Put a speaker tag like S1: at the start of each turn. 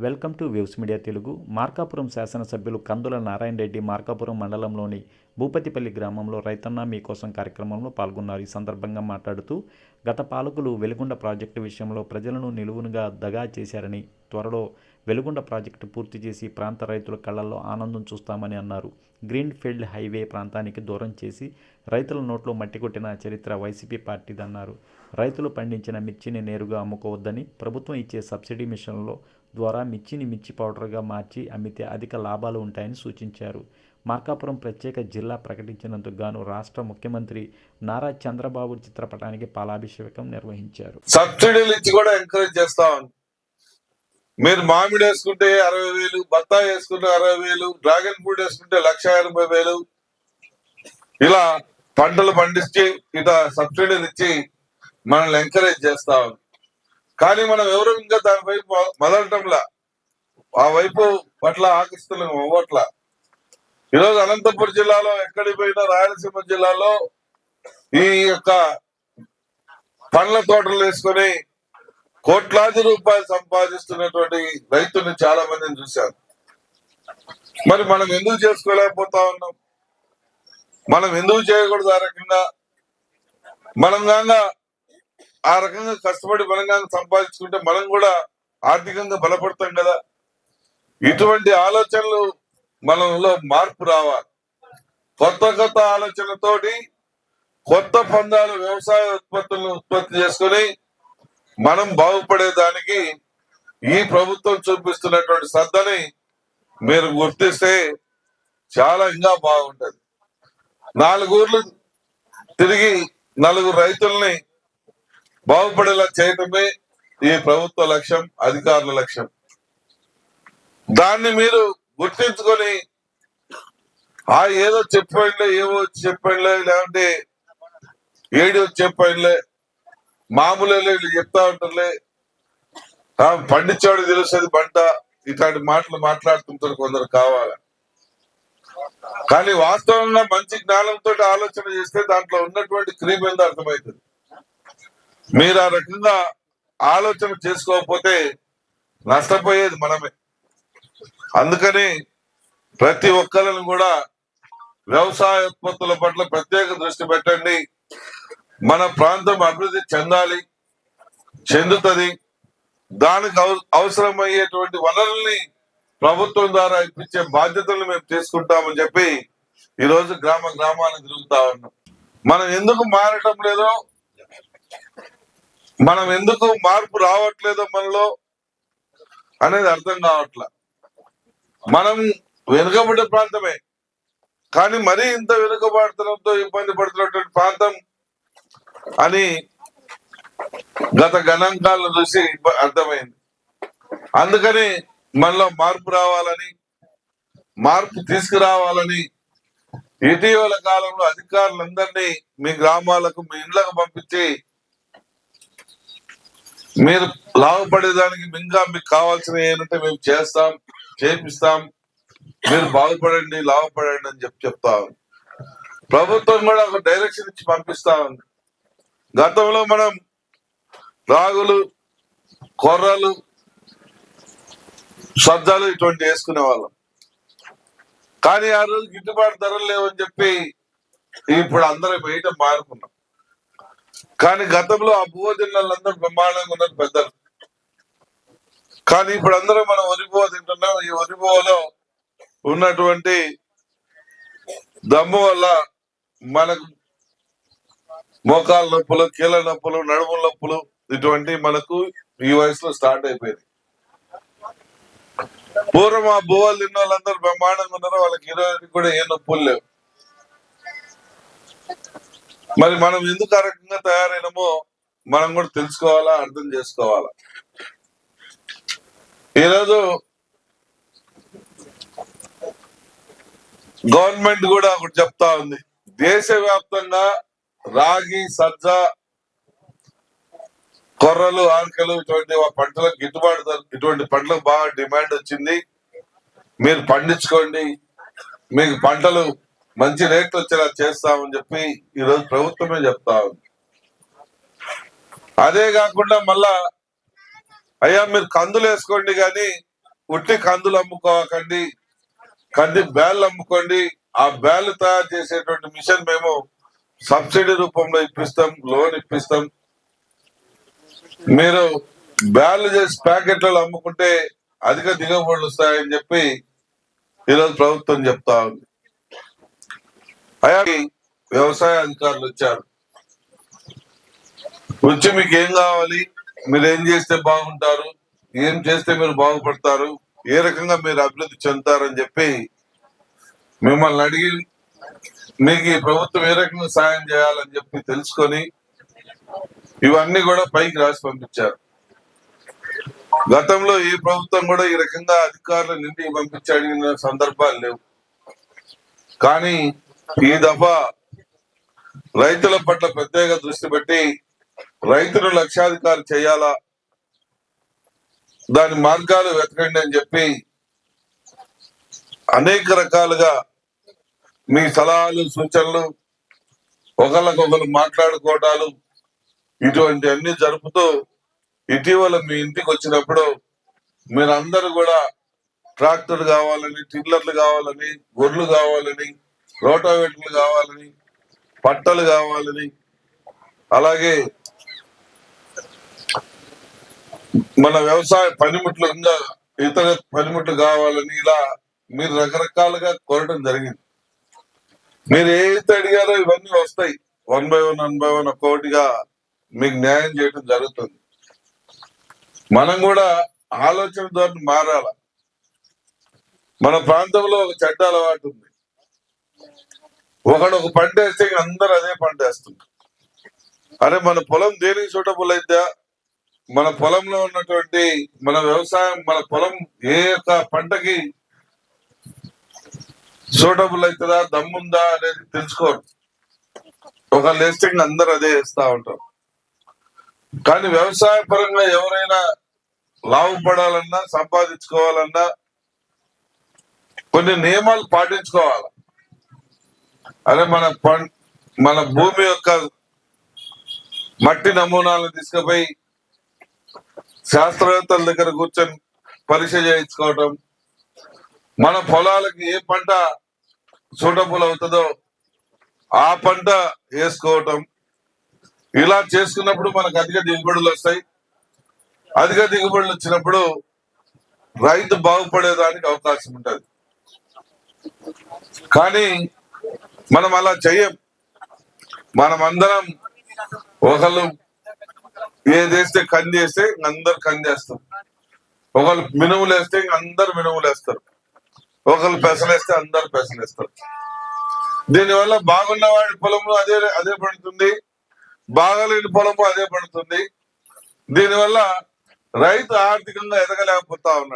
S1: Welcome to waves media Telugu. Markapuram శాసనసభ్యులు కందుల నారాయణ రెడ్డి మార్కాపురం మండలంలోని భూపతిపల్లి గ్రామంలో రైతన్న మీకోసం కార్యక్రమంలో పాల్గొన్నారు. ఈ సందర్భంగా మాట్లాడుతూ గత పాలకులు వెలుగొండ ప్రాజెక్టు విషయంలో ప్రజలను నిలువునుగా దగా చేశారని, త్వరలో వెలుగొండ ప్రాజెక్టు పూర్తి చేసి ప్రాంత రైతుల కళ్లల్లో ఆనందం చూస్తామని అన్నారు. గ్రీన్ ఫీల్డ్ హైవే ప్రాంతానికి దూరం చేసి రైతుల నోట్లో మట్టి కొట్టిన చరిత్ర వైసీపీ పార్టీదన్నారు. రైతులు పండించిన మిర్చిని నేరుగా అమ్ముకోవద్దని, ప్రభుత్వం ఇచ్చే సబ్సిడీ మిషన్ల ద్వారా మిర్చిని మిర్చి పౌడర్గా మార్చి అమ్మితే అధిక లాభాలు ఉంటాయని సూచించారు. మార్కాపురం ప్రత్యేక జిల్లా ప్రకటించినందుకు గాను రాష్ట్ర ముఖ్యమంత్రి నారా చంద్రబాబు చిత్రపటానికి పాలాభిషేకం నిర్వహించారు.
S2: సబ్సిడీలు ఇచ్చి కూడా ఎంకరేజ్ చేస్తాం. మీరు మామిడి వేసుకుంటే 60,000, బత్తాయి వేసుకుంటే 60,000, డ్రాగన్ ఫ్రూట్ వేసుకుంటే 1,80,000, ఇలా పంటలు పండించి ఇట సబ్సిడీలు ఇచ్చి మనల్ని ఎంకరేజ్ చేస్తాం. కానీ మనం ఎవరు ఇంకా దాని వైపు మొదలటంలా, ఆ వైపు పట్ల ఆకర్షితులం అవ్వట్లా. ఈరోజు అనంతపురం జిల్లాలో ఎక్కడికి పోయినా, రాయలసీమ జిల్లాలో ఈ యొక్క పండ్ల తోటలు వేసుకొని కోట్లాది రూపాయలు సంపాదిస్తున్నటువంటి రైతుల్ని చాలా మందిని చూశారు. మరి మనం ఎందుకు చేసుకోలేకపోతా ఉన్నాం? మనం ఎందుకు చేయకూడదు? ఆ రకంగా మనం కాగా ఆ రకంగా కష్టపడి మనం కాగా సంపాదించుకుంటే మనం కూడా ఆర్థికంగా బలపడతాం కదా. ఇటువంటి ఆలోచనలు మనలో మార్పు రావాలి. కొత్త కొత్త ఆలోచనలతోటి కొత్త పందాలు, వ్యవసాయ ఉత్పత్తులను ఉత్పత్తి చేసుకుని మనం బాగుపడేదానికి ఈ ప్రభుత్వం చూపిస్తున్నటువంటి శ్రద్ధని మీరు గుర్తిస్తే చాలా ఇంకా బాగుంటది. 4 ఊర్లు తిరిగి 4 రైతుల్ని బాగుపడేలా చేయటమే ఈ ప్రభుత్వ లక్ష్యం, అధికారుల లక్ష్యం. దాన్ని మీరు గుర్తించుకొని ఏదో చెప్పండిలే, ఏవో చెప్పండిలే, లేదంటే ఏడి చెప్పండిలే, మామూలే వీళ్ళు చెప్తా ఉంటారులే, పండించేవాడు తెలుస్తుంది పంట, ఇట్లాంటి మాటలు మాట్లాడుతుంటారు కొందరు కావాలి. కానీ వాస్తవంగా మంచి జ్ఞానంతో ఆలోచన చేస్తే దాంట్లో ఉన్నటువంటి క్రీమ్ ఏందో అర్థమవుతుంది. మీరు ఆ రకంగా ఆలోచన చేసుకోకపోతే నష్టపోయేది మనమే. అందుకని ప్రతి ఒక్కరిని కూడా వ్యవసాయ ఉత్పత్తుల పట్ల ప్రత్యేక దృష్టి పెట్టండి. మన ప్రాంతం అభివృద్ధి చెందుతుంది. దానికి అవసరమయ్యేటువంటి వనరుల్ని ప్రభుత్వం ద్వారా ఇప్పించే బాధ్యతలు మేము తీసుకుంటామని చెప్పి ఈరోజు గ్రామాలను తిరుగుతా ఉన్నాం. మనం ఎందుకు మారటం లేదో, మనం ఎందుకు మార్పు రావట్లేదో మనలో అనేది అర్థం కావట్లా. మనం వెనుకబడ్డ ప్రాంతమే, కానీ మరీ ఇంత వెనుకబడతనంతో ఇబ్బంది పడుతున్నటువంటి ప్రాంతం అని గత గణాంకాలను చూసి అర్థమైంది. అందుకని మనలో మార్పు రావాలని, మార్పు తీసుకురావాలని ఇటీవల కాలంలో అధికారులందరినీ మీ గ్రామాలకు, మీ ఇండ్లకు పంపించి మీరు లాభపడేదానికి ఇంకా మీకు కావాల్సిన ఏంటంటే మేము చేపిస్తాం, మీరు బాగుపడండి, లాభపడండి అని చెప్తా ఉంది. ప్రభుత్వం కూడా ఒక డైరెక్షన్ ఇచ్చి పంపిస్తా ఉంది. గతంలో మనం రాగులు, కొర్రలు, సజ్జలు ఇటువంటి వేసుకునే వాళ్ళం. కానీ ఆ రోజు గిట్టుబాటు ధరలు లేవని చెప్పి ఇప్పుడు అందరం వేయటం మారుకున్నాం. కానీ గతంలో ఆ భూవ జిల్లాలందరూ బ్రహ్మాండంగా ఉన్నారు పెద్దలు. కానీ ఇప్పుడు అందరూ మనం వరిబువ్వ తింటున్నాం. ఈ వరిబువ్వలో ఉన్నటువంటి దమ్ము వల్ల మనకు మోకాల నొప్పులు, కీళ్ళ నొప్పులు, నడుముల నొప్పులు ఇటువంటి మనకు ఈ వయసులో స్టార్ట్ అయిపోయింది. పూర్వం ఆ బువ్వలు తిన్న వాళ్ళందరూ బ్రహ్మాండంగా ఉన్నారు, వాళ్ళకి 20 కూడా ఏ నొప్పులు లేవు. మరి మనం ఎందుకు ఆ రకంగా తయారైనామో మనం కూడా తెలుసుకోవాలా, అర్థం చేసుకోవాలా. ఈరోజు గవర్నమెంట్ కూడా ఒకటి చెప్తా ఉంది. దేశవ్యాప్తంగా రాగి, సజ్జ, కొర్రలు, ఆనకలు ఇటువంటి పంటలకు గిట్టుబాటు ధర, ఇటువంటి పంటలకు బాగా డిమాండ్ వచ్చింది. మీరు పండించుకోండి, మీకు పంటలు మంచి రేట్లు వచ్చేలా చేస్తామని చెప్పి ఈరోజు ప్రభుత్వమే చెప్తా ఉంది. అదే కాకుండా మళ్ళా అయ్యా మీరు కందులు వేసుకోండి కానీ ఉట్టి కందులు అమ్ముకోకండి, కంది బ్యాళ్ళు అమ్ముకోండి. ఆ బ్యాళ్ళు తయారు చేసేటువంటి మిషన్ మేము సబ్సిడీ రూపంలో ఇప్పిస్తాం, లోన్ ఇప్పిస్తాం. మీరు బ్యాళ్ళు చేసి ప్యాకెట్లలో అమ్ముకుంటే అధిక దిగుబడులు వస్తాయని చెప్పి ఈరోజు ప్రభుత్వం చెప్తా ఉంది. అయ్యా వ్యవసాయ అధికారులు వచ్చారు, వచ్చి మీకు ఏం కావాలి, మీరు ఏం చేస్తే బాగుంటారు, ఏం చేస్తే మీరు బాగుపడతారు, ఏ రకంగా మీరు అభివృద్ధి చెందుతారని చెప్పి మిమ్మల్ని అడిగి మీకు ఈ ప్రభుత్వం ఏ రకంగా సాయం చేయాలని చెప్పి తెలుసుకొని ఇవన్నీ కూడా పైకి రాసి పంపించారు. గతంలో ఏ ప్రభుత్వం కూడా ఈ రకంగా అధికారులను ఇంటికి పంపించి అడిగిన సందర్భాలు లేవు. కానీ ఈ దఫా రైతుల పట్ల ప్రత్యేక దృష్టి పెట్టి రైతును లక్షాధికారి చేయాలా, దాని మార్గాలు వెతకండి అని చెప్పి అనేక రకాలుగా మీ సలహాలు సూచనలు ఒకళ్ళకొకరు మాట్లాడుకోవటాలు ఇటువంటి అన్ని జరుపుతూ ఇటీవల మీ ఇంటికి వచ్చినప్పుడు మీరందరూ కూడా ట్రాక్టర్ కావాలని, టిల్లర్లు కావాలని, గొర్రెలు కావాలని, రోటావేటర్లు కావాలని, పట్టలు కావాలని, అలాగే మన వ్యవసాయ పనిముట్లు ఇంకా ఇతర పనిముట్లు కావాలని ఇలా మీరు రకరకాలుగా కోరడం జరిగింది. మీరు ఏదైతే అడిగారో ఇవన్నీ వస్తాయి. 1 by 1 ఒక్కొక్కటిగా మీకు న్యాయం చేయడం జరుగుతుంది. మనం కూడా ఆలోచన ధోరణి మారాల. మన ప్రాంతంలో ఒక చెడ్డ అలవాటు ఉంది, ఒకడు ఒక పంట వేస్తే అందరు అదే పంట వేస్తుంది. అరే మన పొలం దేనికి సూటబుల్ అయితే, మన పొలంలో ఉన్నటువంటి మన వ్యవసాయం, మన పొలం ఏ యొక్క పంటకి సూటబుల్ అవుతుందా, దమ్ముందా అనేది తెలుసుకోరు. ఒకళ్ళు వేస్తే అందరు అదే వేస్తా ఉంటారు. కానీ వ్యవసాయ పరంగా ఎవరైనా లాభపడాలన్నా, సంపాదించుకోవాలన్నా కొన్ని నియమాలు పాటించుకోవాలి. అదే మన భూమి యొక్క మట్టి నమూనాలను తీసుకుపోయి శాస్త్రవేత్తల దగ్గర కూర్చొని పరీక్ష చేయించుకోవటం, మన పొలాలకి ఏ పంట సూటబుల్ అవుతుందో ఆ పంట వేసుకోవటం, ఇలా చేసుకున్నప్పుడు మనకు అధిక దిగుబడులు వస్తాయి. అధిక దిగుబడులు వచ్చినప్పుడు రైతు బాగుపడేదానికి అవకాశం ఉంటుంది. కానీ మనం అలా చెయ్యం. మనమందరం ఒకళ్ళు ఏదేస్తే కంది వేస్తే అందరు కంది వేస్తారు, ఒకళ్ళు మినుములు వేస్తే అందరు మినుములు వేస్తారు, ఒకళ్ళు పెసలేస్తే అందరు పెసలేస్తారు. దీనివల్ల బాగున్న వాడి పొలము అదే పడుతుంది, బాగాలేని పొలము అదే పడుతుంది. దీనివల్ల రైతు ఆర్థికంగా ఎదగలేకపోతా ఉన్నాడు.